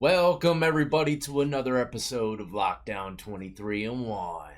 Welcome everybody to another episode of Lockdown 23 and 1.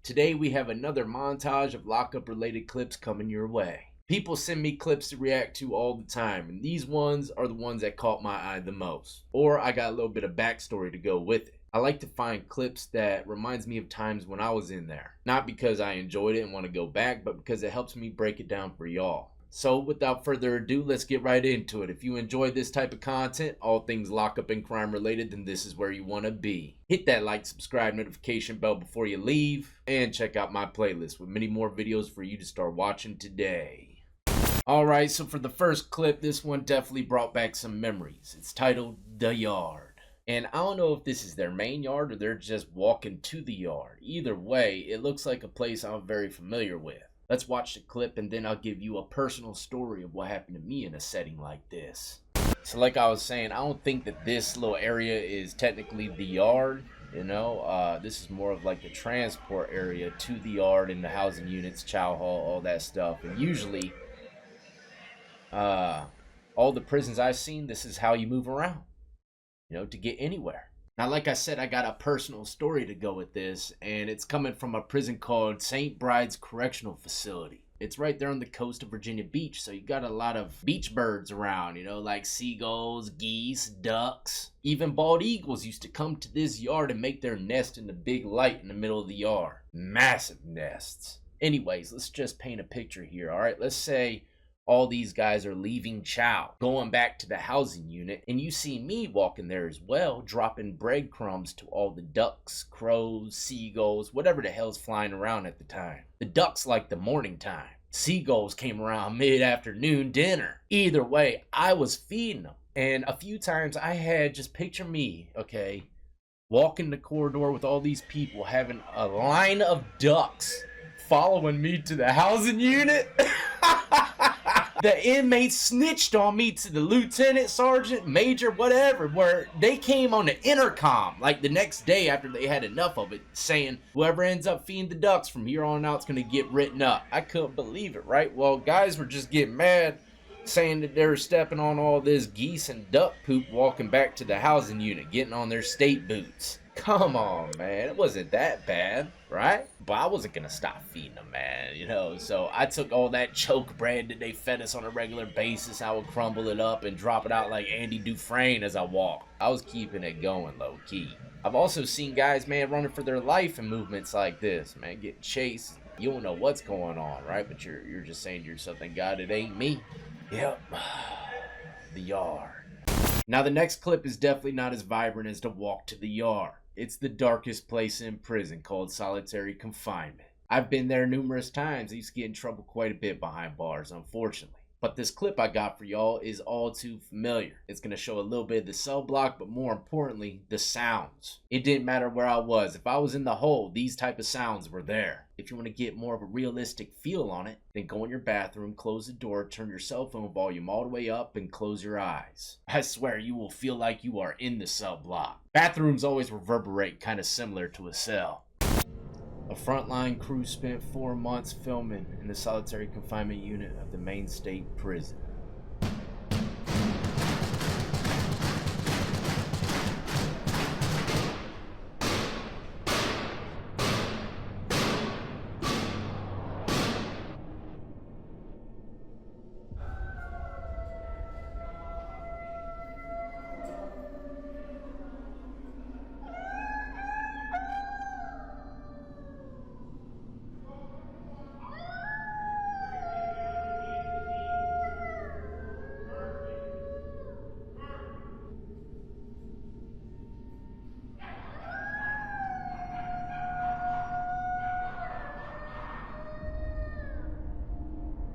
Today we have another montage of lockup related clips coming your way. People send me clips to react to all the time, and these ones are the ones that caught my eye the most. Or I got a little bit of backstory to go with it. I like to find clips that reminds me of times when I was in there. Not because I enjoyed it and want to go back, but because it helps me break it down for y'all. So without further ado, let's get right into it. If you enjoy this type of content, all things lockup and crime related, then this is where you want to be. Hit that like, subscribe, notification bell before you leave, and check out my playlist with many more videos for you to start watching today. Alright, so for the first clip, this one definitely brought back some memories. It's titled The Yard. And I don't know if this is their main yard or they're just walking to the yard. Either way, it looks like a place I'm very familiar with. Let's watch the clip and then I'll give you a personal story of what happened to me in a setting like this. So like I was saying, I don't think that this little area is technically the yard, this is more of like the transport area to the yard and the housing units, chow hall, all that stuff. And usually, all the prisons I've seen, this is how you move around, to get anywhere. Now, like I said, I got a personal story to go with this, and it's coming from a prison called St. Bride's Correctional Facility. It's right there on the coast of Virginia Beach, so you got a lot of beach birds around, like seagulls, geese, ducks. Even bald eagles used to come to this yard and make their nest in the big light in the middle of the yard. Massive nests. Anyways, let's just paint a picture here, alright? Let's say all these guys are leaving chow, going back to the housing unit, and you see me walking there as well, dropping breadcrumbs to all the ducks, crows, seagulls, whatever the hell's flying around at the time. The ducks like the morning time. Seagulls came around mid-afternoon dinner. Either way, I was feeding them. And a few times I had, just picture me, walking the corridor with all these people having a line of ducks following me to the housing unit. The inmates snitched on me to the lieutenant, sergeant, major, whatever, where they came on the intercom like the next day after they had enough of it, saying whoever ends up feeding the ducks from here on out is going to get written up. I couldn't believe it, right? Well, guys were just getting mad, saying that they were stepping on all this geese and duck poop walking back to the housing unit, getting on their state boots. Come on, man. It wasn't that bad, right? But I wasn't going to stop feeding them, man, So I took all that choke bread that they fed us on a regular basis. I would crumble it up and drop it out like Andy Dufresne as I walked. I was keeping it going low-key. I've also seen guys, man, running for their life in movements like this, man, getting chased. You don't know what's going on, right? But you're just saying to yourself, thank God it ain't me. Yep. The yard. Now, the next clip is definitely not as vibrant as the walk to the yard. It's the darkest place in prison, called solitary confinement. I've been there numerous times. I used to get in trouble quite a bit behind bars, unfortunately. But this clip I got for y'all is all too familiar. It's going to show a little bit of the cell block, but more importantly, the sounds. It didn't matter where I was. If I was in the hole, these type of sounds were there. If you want to get more of a realistic feel on it, then go in your bathroom, close the door, turn your cell phone volume all the way up, and close your eyes. I swear you will feel like you are in the cell block. Bathrooms always reverberate kind of similar to a cell. A frontline crew spent 4 months filming in the solitary confinement unit of the Maine State Prison.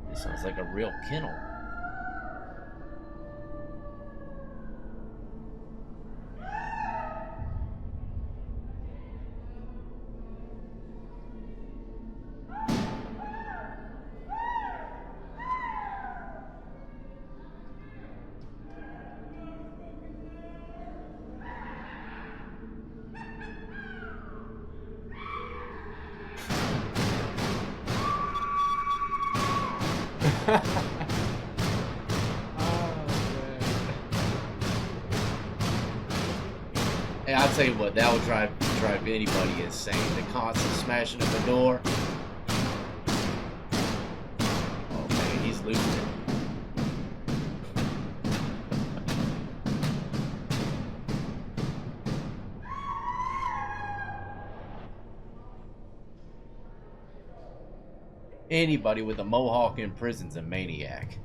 This sounds like a real kennel. Oh, man. Hey, I'll tell you what, that would drive anybody insane. The constant smashing of the door. Oh man, he's losing it. Anybody with a mohawk in prison's a maniac.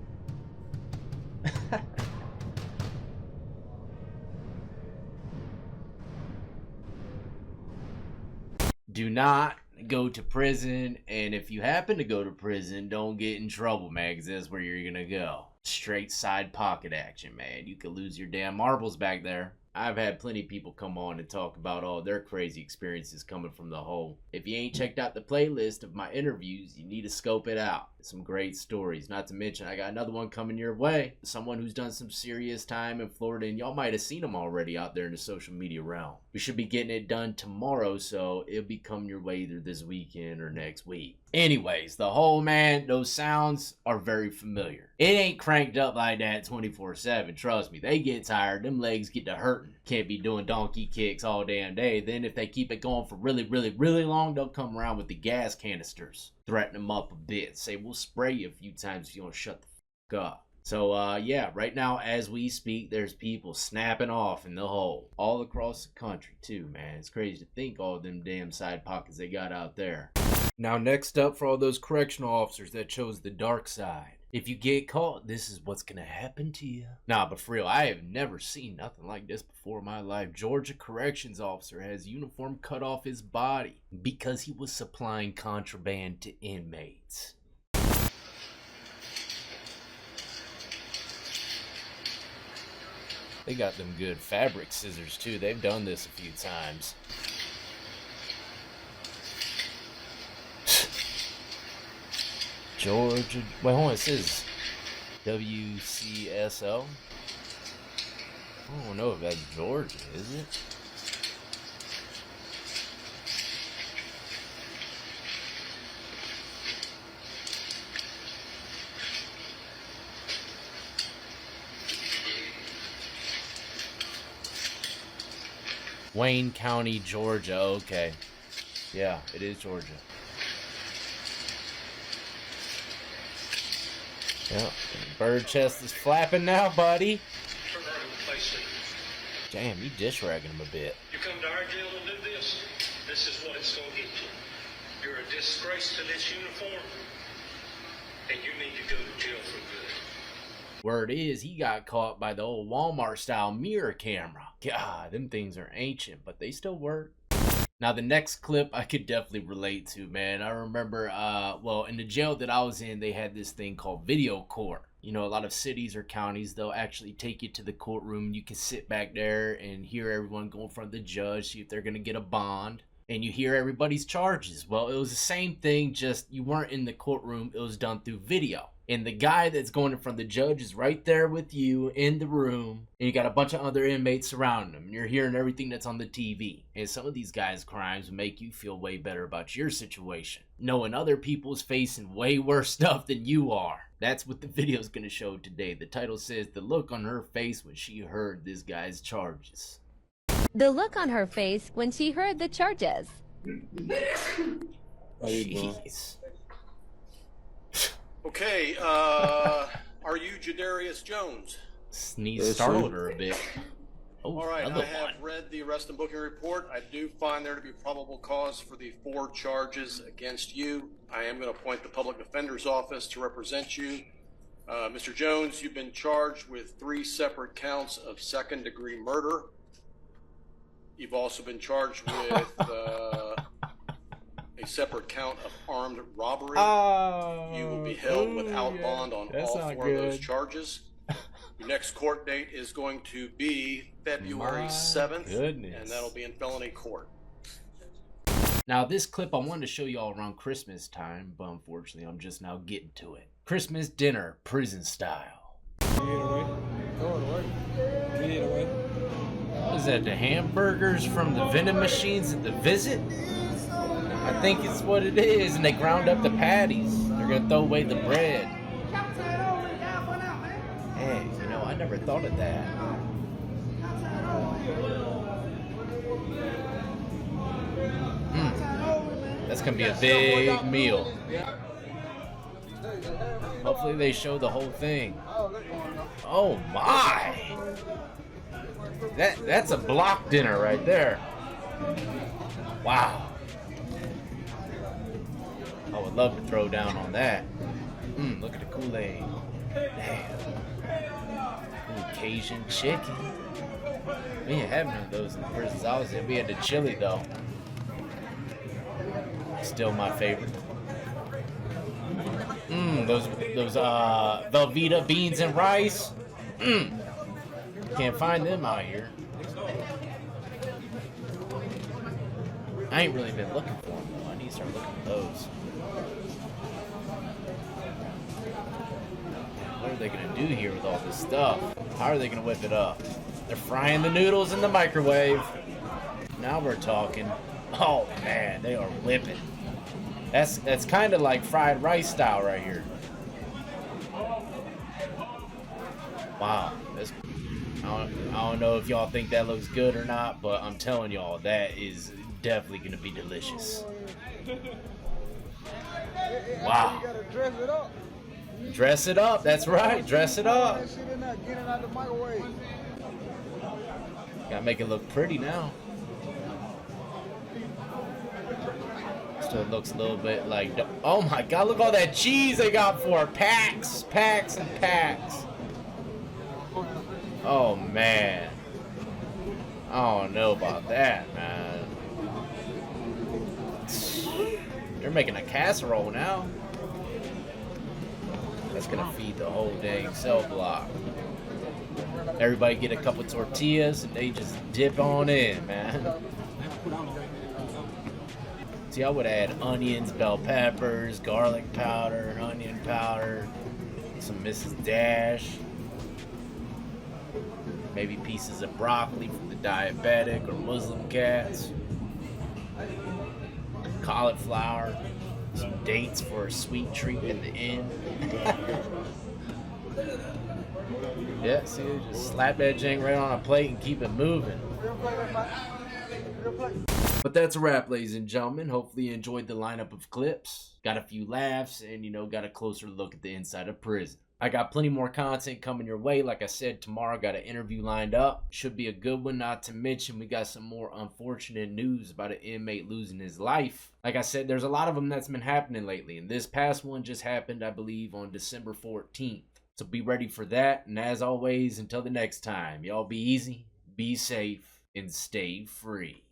Do not go to prison, and if you happen to go to prison, don't get in trouble, man, because that's where you're gonna go. Straight side pocket action, man. You could lose your damn marbles back there. I've had plenty of people come on and talk about all their crazy experiences coming from the hole. If you ain't checked out the playlist of my interviews, you need to scope it out. Some great stories. Not to mention, I got another one coming your way. Someone who's done some serious time in Florida, and y'all might have seen him already out there in the social media realm. We should be getting it done tomorrow, so it'll be coming your way either this weekend or next week. Anyways, the hole, man, those sounds are very familiar. It ain't cranked up like that 24/7, trust me. They get tired, them legs get to hurting. Can't be doing donkey kicks all damn day. Then if they keep it going for really, really, really long, they'll come around with the gas canisters. Threaten them up a bit. Say, we'll spray you a few times if you don't shut the fuck up. So, yeah, right now as we speak, there's people snapping off in the hole. All across the country, too, man. It's crazy to think all them damn side pockets they got out there. Now, next up for all those correctional officers that chose the dark side. If you get caught, this is what's gonna happen to you. Nah, but for real, I have never seen nothing like this before in my life. Georgia corrections officer has uniform cut off his body because he was supplying contraband to inmates. They got them good fabric scissors too. They've done this a few times. Georgia. Wait, hold on. It says WCSO. I don't know if that's Georgia, is it? Wayne County, Georgia. Okay. Yeah, it is Georgia. Yep. Bird chest is flapping now, buddy. Damn, you dish ragging him a bit. You come to our jail to do this, this is what it's going to get you. You're a disgrace to this uniform, and you need to go to jail for good. Word is, he got caught by the old Walmart-style mirror camera. God, them things are ancient, but they still work. Now, the next clip I could definitely relate to, man. I remember, well, in the jail that I was in, they had this thing called video court. You know, a lot of cities or counties, they'll actually take you to the courtroom. You can sit back there and hear everyone go in front of the judge, see if they're going to get a bond. And you hear everybody's charges. Well, it was the same thing, just you weren't in the courtroom. It was done through video. And the guy that's going in front of the judge is right there with you in the room. And you got a bunch of other inmates surrounding him. And you're hearing everything that's on the TV. And some of these guys' crimes make you feel way better about your situation, knowing other people's facing way worse stuff than you are. That's what the video's going to show today. The title says, the look on her face when she heard this guy's charges. The look on her face when she heard the charges. Jeez. Okay, are you Jadarius Jones? Sneeze startled her a bit. Oh, all right, I have one. read the arrest and booking report. I do find there to be probable cause for the 4 charges against you. I am going to appoint the public defender's office to represent you. Mr. Jones, you've been charged with 3 separate counts of second-degree murder. You've also been charged with a separate count of armed robbery. You will be held without bond on all 4 of those charges. Your next court date is going to be February 7th, and that'll be in felony court. Now, this clip I wanted to show you all around Christmas time, but unfortunately I'm just now getting to it. Christmas dinner, prison style. What is that, the hamburgers from the vending machines at the Visit? I think it's what it is, and they ground up the patties. They're gonna throw away the bread. Hey, you know, I never thought of that. That's gonna be a big meal. Hopefully they show the whole thing. Oh my! That's a block dinner right there. Wow. I would love to throw down on that. Look at the Kool-Aid. Damn. Ooh, Cajun chicken. We didn't have none of those in the prisons I was in. We had the chili though. Still my favorite. Those Velveeta beans and rice. Can't find them out here. I ain't really been looking for them though. I need to start looking for those. What are they gonna do here with all this stuff? How are they gonna whip it up? They're frying the noodles in the microwave. Now we're talking. Oh man, they are whipping. That's kind of like fried rice style right here. Wow. I don't know if y'all think that looks good or not, but I'm telling y'all that is definitely gonna be delicious. Wow. Dress it up. That's right. Dress it up. Gotta make it look pretty now. Still looks a little bit like, oh my god, look all that cheese they got for it. Packs and packs. Oh man, I don't know about that, man. They're making a casserole now. That's gonna feed the whole dang cell block. Everybody get a couple tortillas and they just dip on in, man. See, I would add onions, bell peppers, garlic powder, onion powder, some Mrs. Dash, maybe pieces of broccoli for the diabetic or Muslim cats, cauliflower, some dates for a sweet treat in the end. Yeah, see, just slap that jank right on a plate and keep it moving. But that's a wrap, ladies and gentlemen. Hopefully you enjoyed the lineup of clips. Got a few laughs and, got a closer look at the inside of prison. I got plenty more content coming your way. Like I said, tomorrow got an interview lined up. Should be a good one, not to mention we got some more unfortunate news about an inmate losing his life. Like I said, there's a lot of them that's been happening lately. And this past one just happened, I believe, on December 14th. So be ready for that. And as always, until the next time, y'all be easy, be safe, and stay free.